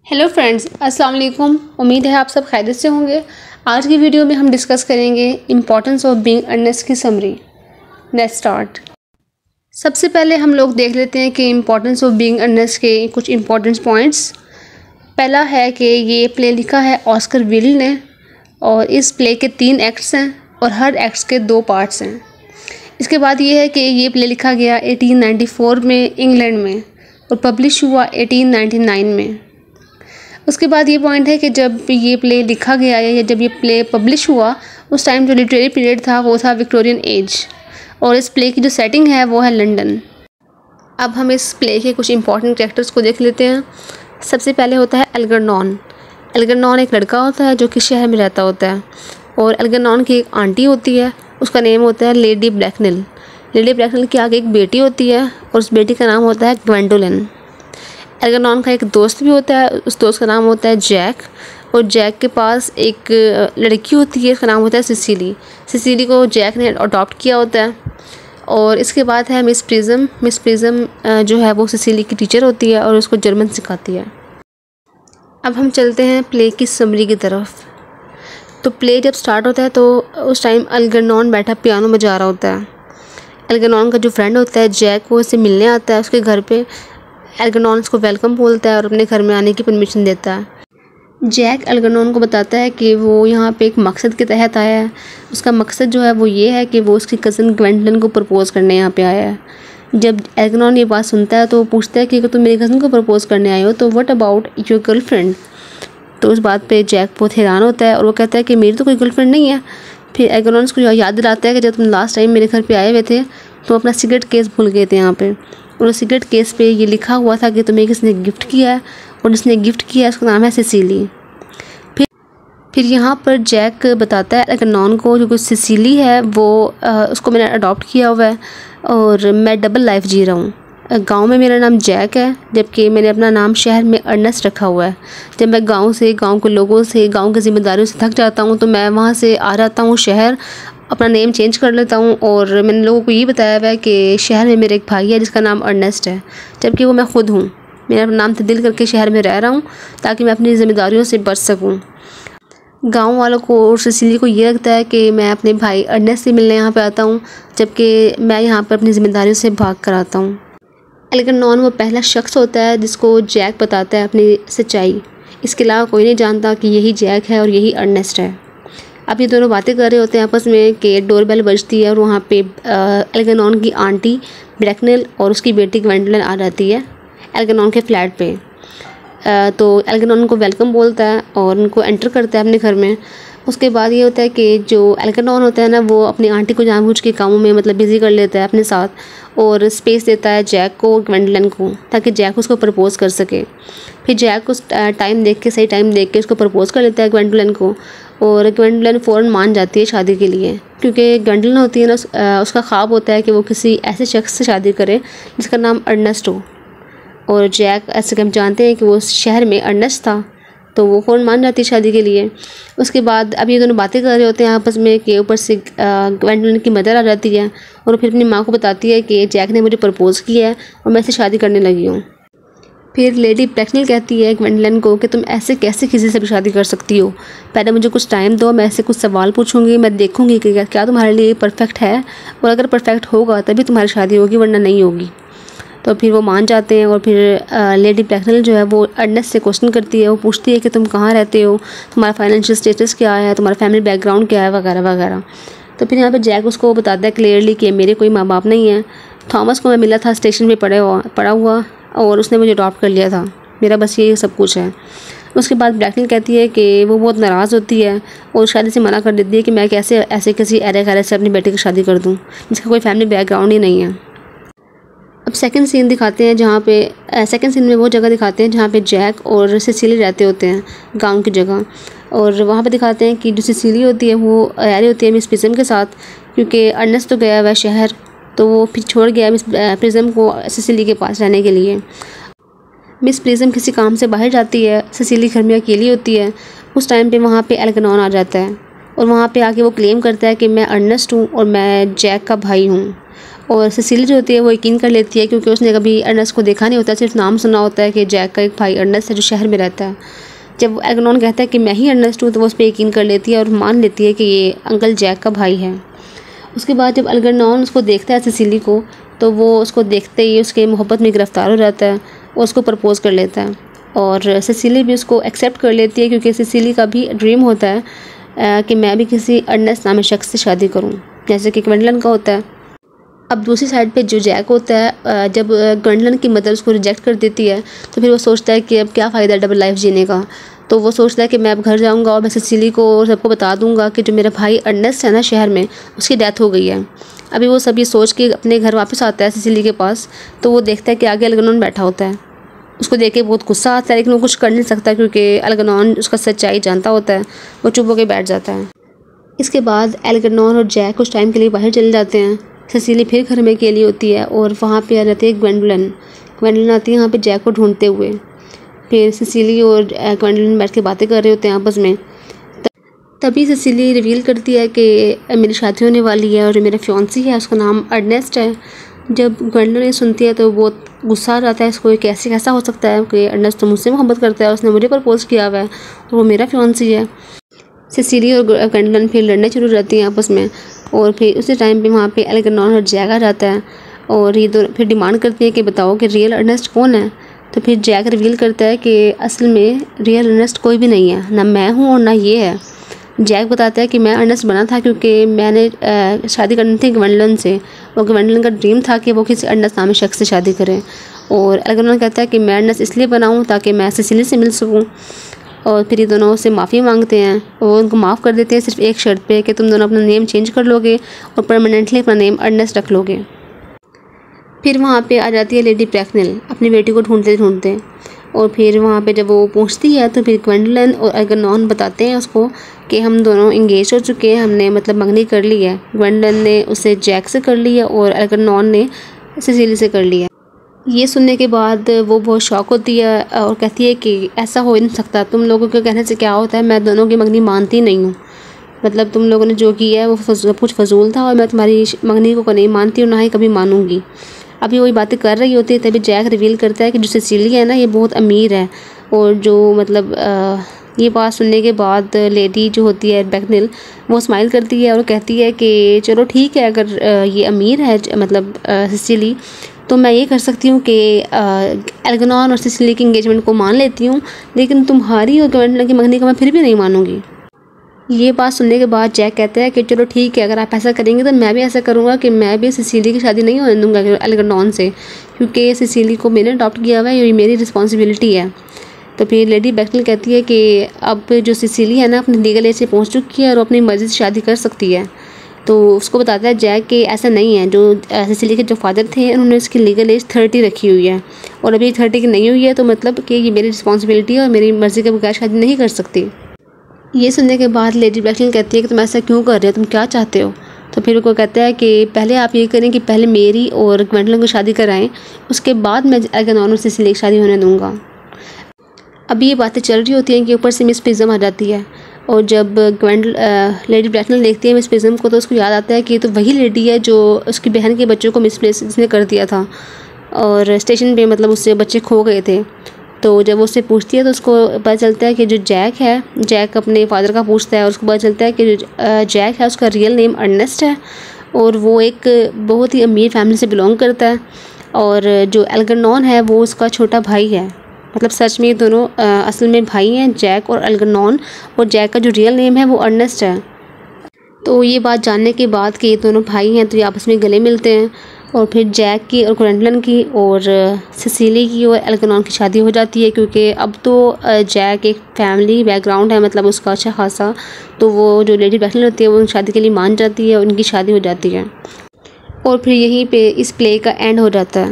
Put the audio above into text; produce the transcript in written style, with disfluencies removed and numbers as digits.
Hello friends, अस्सलाम वालेकुम। उम्मीद है आप सब खैरियत से होंगे। आज की वीडियो में हम डिस्कस करेंगे इम्पॉर्टेंस ऑफ बीइंग अर्नेस्ट की समरी। Let's start. सबसे पहले हम लोग देख लेते हैं कि इम्पॉर्टेंस ऑफ बीइंग अर्नेस्ट के कुछ इम्पॉर्टेंट पॉइंट्स। पहला है कि ये प्ले लिखा है ऑस्कर विल्ड ने और इस प्ले के 3 एक्ट्स हैं और हर एक्ट्स के 2 पार्ट्स हैं। इसके बाद ये है कि ये प्ले लिखा गया 1894 में इंग्लैंड में और पब्लिश हुआ 1899 में। उसके बाद ये पॉइंट है कि जब ये प्ले लिखा गया या जब ये प्ले पब्लिश हुआ उस टाइम जो लिटरेरी पीरियड था वो था विक्टोरियन एज और इस प्ले की जो सेटिंग है वो है लंदन। अब हम इस प्ले के कुछ इंपॉर्टेंट कैरेक्टर्स को देख लेते हैं। सबसे पहले होता है एल्गरनॉन। एल्गरनॉन एक लड़का होता है जो कि शहर में रहता होता है और एल्गरनॉन की एक आंटी होती है, उसका नेम होता है लेडी ब्रैकनेल। लेडी ब्रैकनेल की आगे एक बेटी होती है और उस बेटी का नाम होता है ग्वेंडोलिन। एल्गरनॉन का एक दोस्त भी होता है, उस दोस्त का नाम होता है जैक और जैक के पास एक लड़की होती है, उसका नाम होता है सिसिली। सिसिली को जैक ने अडॉप्ट किया होता है। और इसके बाद है मिस प्रिज्म। मिस प्रिज्म जो है वो सिसिली की टीचर होती है और उसको जर्मन सिखाती है। अब हम चलते हैं प्ले की समरी की तरफ। तो प्ले जब स्टार्ट होता है तो उस टाइम एल्गरनॉन बैठा पियानो बजा रहा होता है। एल्गरनॉन का जो फ्रेंड होता है जैक वो उसे मिलने आता है उसके घर पे। एल्गरनॉन उसको वेलकम बोलता है और अपने घर में आने की परमिशन देता है। जैक एल्गरनॉन को बताता है कि वो यहाँ पे एक मकसद के तहत आया है। उसका मकसद जो है वो ये है कि वो उसकी कज़न ग्वेंडोलिन को प्रपोज़ करने यहाँ पे आया है। जब एल्गरनॉन ये बात सुनता है तो वो पूछता है कि अगर तुम मेरी कज़न को प्रपोज़ करने आए हो तो व्हाट अबाउट योर गर्लफ्रेंड। तो उस बात पर जैक बहुत हैरान होता है और वो कहता है कि मेरी तो कोई गर्लफ्रेंड नहीं है। फिर एल्गरनॉन उसको याद दिलाता है कि जब तुम लास्ट टाइम मेरे घर पर आए हुए थे तो अपना सिगरेट केस भूल गए थे यहाँ पर और उस सिगरेट केस पे ये लिखा हुआ था कि तुम्हें किसने गिफ्ट किया है और जिसने गिफ्ट किया है उसका नाम है सिसिली। फिर यहाँ पर जैक बताता है एल्गरनॉन को जो कुछ सिसिली है वो उसको मैंने अडॉप्ट किया हुआ है और मैं डबल लाइफ जी रहा हूँ। गांव में मेरा नाम जैक है जबकि मैंने अपना नाम शहर में अर्नेस्ट रखा हुआ है। जब मैं गांव के लोगों से गांव की जिम्मेदारियों से थक जाता हूँ तो मैं वहाँ से आ जाता हूँ शहर, अपना नेम चेंज कर लेता हूँ और मैंने लोगों को ये बताया हुआ है कि शहर में मेरे एक भाई है जिसका नाम अर्नेस्ट है, जबकि वो मैं खुद हूँ। मैंने अपना नाम तब्दील करके शहर में रह रहा हूँ ताकि मैं अपनी ज़िम्मेदारियों से बच सकूँ। गांव वालों को और सिसिली को ये लगता है कि मैं अपने भाई अर्नेस्ट से मिलने यहाँ पे आता हूँ जबकि मैं यहाँ पर अपनी ज़िम्मेदारियों से भाग कर आता हूँ। एल्गरनॉन वो पहला शख्स होता है जिसको जैक बताता है अपनी सच्चाई। इसके अलावा कोई नहीं जानता कि यही जैक है और यही अर्नेस्ट है। अब ये दोनों बातें कर रहे होते हैं आपस में कि डोरबेल बजती है और वहाँ पे एल्गरनॉन की आंटी ब्रैकनेल और उसकी बेटी ग्वेंडोलिन आ जाती है एल्गरनॉन के फ्लैट पे। तो एल्गरनॉन को वेलकम बोलता है और उनको एंटर करता है अपने घर में। उसके बाद ये होता है कि जो एल्गरनॉन होता है ना वो अपनी आंटी को जानबूझ के कामों में बिज़ी कर लेता है अपने साथ और स्पेस देता है जैक को और ग्वेंडोलिन को ताकि जैक उसको प्रपोज़ कर सके। फिर जैक उस सही टाइम देख के उसको प्रपोज़ कर लेता है ग्वेंडोलिन को और ग्वेंडोलिन फ़ौरन मान जाती है शादी के लिए क्योंकि ग्वेंडोलिन होती है ना उसका ख्वाब होता है कि वो किसी ऐसे शख्स से शादी करे जिसका नाम अर्नेस्ट हो और जैक ऐसे कि हम जानते हैं कि वो शहर में अर्नेस्ट था तो वो फ़ौरन मान जाती है शादी के लिए। उसके बाद अब ये दोनों बातें कर रहे होते हैं आपस में कि ऊपर से ग्वेंडोलिन की मदर आ जाती है और फिर अपनी माँ को बताती है कि जैक ने मुझे प्रपोज़ किया है और मैं इससे शादी करने लगी हूँ। फिर लेडी ब्रैकनेल कहती है ग्वेंडोलिन को कि तुम ऐसे कैसे किसी से भी शादी कर सकती हो, पहले मुझे कुछ टाइम दो, मैं ऐसे कुछ सवाल पूछूंगी, मैं देखूंगी कि क्या तुम्हारे लिए परफेक्ट है और अगर परफेक्ट होगा तभी तुम्हारी शादी होगी वरना नहीं होगी। तो फिर वो मान जाते हैं और फिर लेडी ब्रैकनेल जो है वो अर्नेस्ट से क्वेश्चन करती है। वो पूछती है कि तुम कहाँ रहते हो, तुम्हारा फाइनेंशियल स्टेटस क्या है, तुम्हारा फैमिली बैकग्राउंड क्या है वगैरह वगैरह। तो फिर यहाँ पर जैक उसको बताता है क्लियरली कि मेरे कोई माँ बाप नहीं है। थॉमस को मैं मिला था स्टेशन पर पड़ा हुआ और उसने मुझे अडॉप्ट कर लिया था, मेरा बस ये सब कुछ है। उसके बाद ब्रैकनेल कहती है कि वो बहुत नाराज़ होती है और शादी से मना कर देती है कि मैं कैसे ऐसे किसी अरे गैरे से अपनी बेटी की शादी कर दूँ जिसका कोई फैमिली बैकग्राउंड ही नहीं है। अब सेकंड सीन दिखाते हैं जहाँ पे सेकंड सीन में वो जगह दिखाते हैं जहाँ पे जैक और सिसिली रहते होते हैं गांव की जगह और वहाँ पे दिखाते हैं कि जो सिसिली होती है वो आ रही होती है मिस प्रिज्म के साथ क्योंकि अर्नेस्ट तो गया हुआ है शहर तो वो फिर छोड़ गया मिस प्रिज्म को सिसिली के पास रहने के लिए। मिस प्रिज्म किसी काम से बाहर जाती है, सिसिली घर में अकेली होती है। उस टाइम पे वहाँ पे एल्गरनॉन आ जाता है और वहाँ पे आके वो क्लेम करता है कि मैं अर्नेस्ट हूँ और मैं जैक का भाई हूँ और सिसिली जो होती है वो यकीन कर लेती है, क्योंकि उसने कभी अर्नेस्ट को देखा नहीं होता, सिर्फ नाम सुना होता है कि जैक का एक भाई अर्नेस्ट है जो शहर में रहता है। जब एल्गनॉन कहता है कि मैं ही अर्नेस्ट हूँ तो वो उस पर यकीन कर लेती है और मान लेती है कि ये अंकल जैक का भाई है। उसके बाद जब एल्गनॉन उसको देखता है सिसिली को, तो वो उसको देखते ही उसके मोहब्बत में गिरफ्तार हो जाता है और उसको प्रपोज़ कर लेता है। और सिसिली भी उसको एक्सेप्ट कर लेती है, क्योंकि सिसिली का भी ड्रीम होता है कि मैं भी किसी अर्नेस्ट नामी शख्स से शादी करूं, जैसे कि ग्वेंडोलिन का होता है। अब दूसरी साइड पे जो जैक होता है, जब ग्वेंडोलिन की मदर उसको रिजेक्ट कर देती है तो फिर वो सोचता है कि अब क्या फ़ायदा डबल लाइफ जीने का। तो वो सोचता है कि मैं अब घर जाऊंगा और मैं सिसिली को और सबको बता दूंगा कि जो मेरा भाई अर्नेस्ट है ना शहर में, उसकी डेथ हो गई है। अभी वो सब ये सोच के अपने घर वापस आता है सिसिली के पास, तो वो देखता है कि आगे एल्गनॉन बैठा होता है। उसको देख के बहुत गुस्सा आता है, लेकिन वो कुछ कर नहीं सकता क्योंकि एल्गनॉन उसका सच्चाई जानता होता है। वो चुप होकर बैठ जाता है। इसके बाद एल्गनॉन और जैक कुछ टाइम के लिए बाहर चले जाते हैं। सिसिली फिर घर में अकेली होती है और वहाँ पे आ जाती है ग्वेंडोलिन आती है यहाँ पे जैक को ढूंढते हुए। फिर सिसिली और ग्वेंडोलिन बैठ के बातें कर रहे होते हैं आपस में। तभी सिसिली रिवील करती है कि मेरी शादी होने वाली है और जो मेरा फियांसी है उसका नाम अर्नेस्ट है। जब ग्वेंडोलिन सुनती है तो बहुत गुस्सा आ जाता है इसको, कैसे ऐसा हो सकता है कि अर्नेस्ट तो मुझसे मोहब्बत करता है, उसने मुझे प्रपोज़ किया हुआ है और वो मेरा फियांसी है। सिसिली और ग्वेंडोलिन फिर लड़ने शुरू हो जाती हैं आपस में। और फिर उसी टाइम पे वहाँ पे एल्गनॉन और जैक आ जाता है और ये दोनों फिर डिमांड करती है कि बताओ कि रियल अर्नेस्ट कौन है। तो फिर जैक रिवील करता है कि असल में रियल अर्नेस्ट कोई भी नहीं है, ना मैं हूँ और ना ये है। जैक बताता है कि मैं अर्नेस्ट बना था क्योंकि मैंने शादी करनी थी ग्वेंडोलिन से, और ग्वेंडोलिन का ड्रीम था कि वो किसी अर्नेस्ट नामी शख्स से शादी करे। और एल्गनॉन कहता है कि मैं अर्नेस्ट इसलिए बनाऊँ ताकि मैं सिसिली से मिल सकूँ। और फिर ये दोनों से माफ़ी मांगते हैं और उनको माफ़ कर देते हैं सिर्फ एक शर्त पे कि तुम दोनों अपना नेम चेंज कर लोगे और परमानेंटली अपना नेम अर्नेस्ट रख लोगे। फिर वहाँ पे आ जाती है लेडी ब्रैकनेल अपनी बेटी को ढूंढते ढूंढते। और फिर वहाँ पे जब वो पहुँचती है तो फिर ग्वेंडोलिन और एल्गनॉन बताते हैं उसको कि हम दोनों इंगेज हो चुके हैं, हमने मतलब मंगनी कर ली है। ग्वेंडोलिन ने उसे जैक से कर ली है और एल्गनॉन ने सिसिली से कर लिया। ये सुनने के बाद वो बहुत शॉक होती है और कहती है कि ऐसा हो ही नहीं सकता, तुम लोगों के कहने से क्या होता है, मैं दोनों की मंगनी मानती नहीं हूँ। मतलब तुम लोगों ने जो किया है वो कुछ फजूल था और मैं तुम्हारी मंगनी को नहीं मानती और ना ही कभी मानूंगी। अभी वही बातें कर रही होती है तभी जैक रिवील करता है कि जो सिसिली है ना ये बहुत अमीर है। और जो मतलब ये बात सुनने के बाद लेडी जो होती है ब्रैकनेल वो स्माइल करती है और कहती है कि चलो ठीक है, अगर ये अमीर है मतलब सिसिली, तो मैं ये कर सकती हूँ कि एल्गनॉन और सिसिली की इंगेजमेंट को मान लेती हूँ, लेकिन तुम्हारी और ग्वेंडोलिन की मंगनी को मैं फिर भी नहीं मानूंगी। ये बात सुनने के बाद जैक कहता है कि चलो ठीक है, अगर आप ऐसा करेंगे तो मैं भी ऐसा करूँगा कि मैं भी सिसिली की शादी नहीं होने दूँगा एल्गनॉन से, क्योंकि सिसिली को मैंने अडॉप्ट किया हुआ है, ये मेरी रिस्पॉन्सिबिलिटी है। तो फिर लेडी ब्रैकनेल कहती है कि अब जो सिसिली है ना अपनी लीगल एज से पहुँच चुकी है और अपनी मर्ज़ी से शादी कर सकती है। तो उसको बताता है जैक कि ऐसा नहीं है, जो सिसिली के जो फादर थे उन्होंने इसकी लीगल एज 30 रखी हुई है और अभी 30 की नहीं हुई है, तो मतलब कि ये मेरी रिस्पॉन्सिबिलिटी है और मेरी मर्ज़ी के बगैर शादी नहीं कर सकती। ये सुनने के बाद लेडी ब्रैकनेल कहती है कि तुम ऐसा क्यों कर रहे हो, तुम क्या चाहते हो। तो फिर वो कहता है कि पहले आप ये करें कि पहले मेरी और ग्वेंडोलिन को शादी कराएं, उसके बाद मैं एल्गनॉन और सिसिली की शादी होने दूँगा। अभी ये बातें चल रही होती हैं कि ऊपर से मिस प्रिज्म आ जाती है। और जब लेडी ब्रैकनेल देखती है मिस प्रिज्म को तो उसको याद आता है कि ये तो वही लेडी है जो उसकी बहन के बच्चों को मिसप्लेस इसने कर दिया था और स्टेशन पे मतलब उससे बच्चे खो गए थे। तो जब वो उससे पूछती है तो उसको पता चलता है कि जो जैक है, जैक अपने फादर का पूछता है और उसको पता चलता है कि जो जैक है उसका रियल नेम अर्नेस्ट है और वो एक बहुत ही अमीर फैमिली से बिलोंग करता है। और जो एल्गनॉन है वो उसका छोटा भाई है। मतलब सच में ये दोनों असल में भाई हैं, जैक और एल्गनॉन, और जैक का जो रियल नेम है वो अर्नेस्ट है। तो ये बात जानने के बाद कि ये दोनों भाई हैं तो ये आपस में गले मिलते हैं और फिर जैक की और ग्वेंडोलिन की और सिसिली की और एल्गनॉन की शादी हो जाती है, क्योंकि अब तो जैक एक फैमिली बैकग्राउंड है मतलब उसका अच्छा खासा, तो वो जो लेडी ब्रैकनेल होती है वो शादी के लिए मान जाती है और उनकी शादी हो जाती है। और फिर यहीं पे इस प्ले का एंड हो जाता है।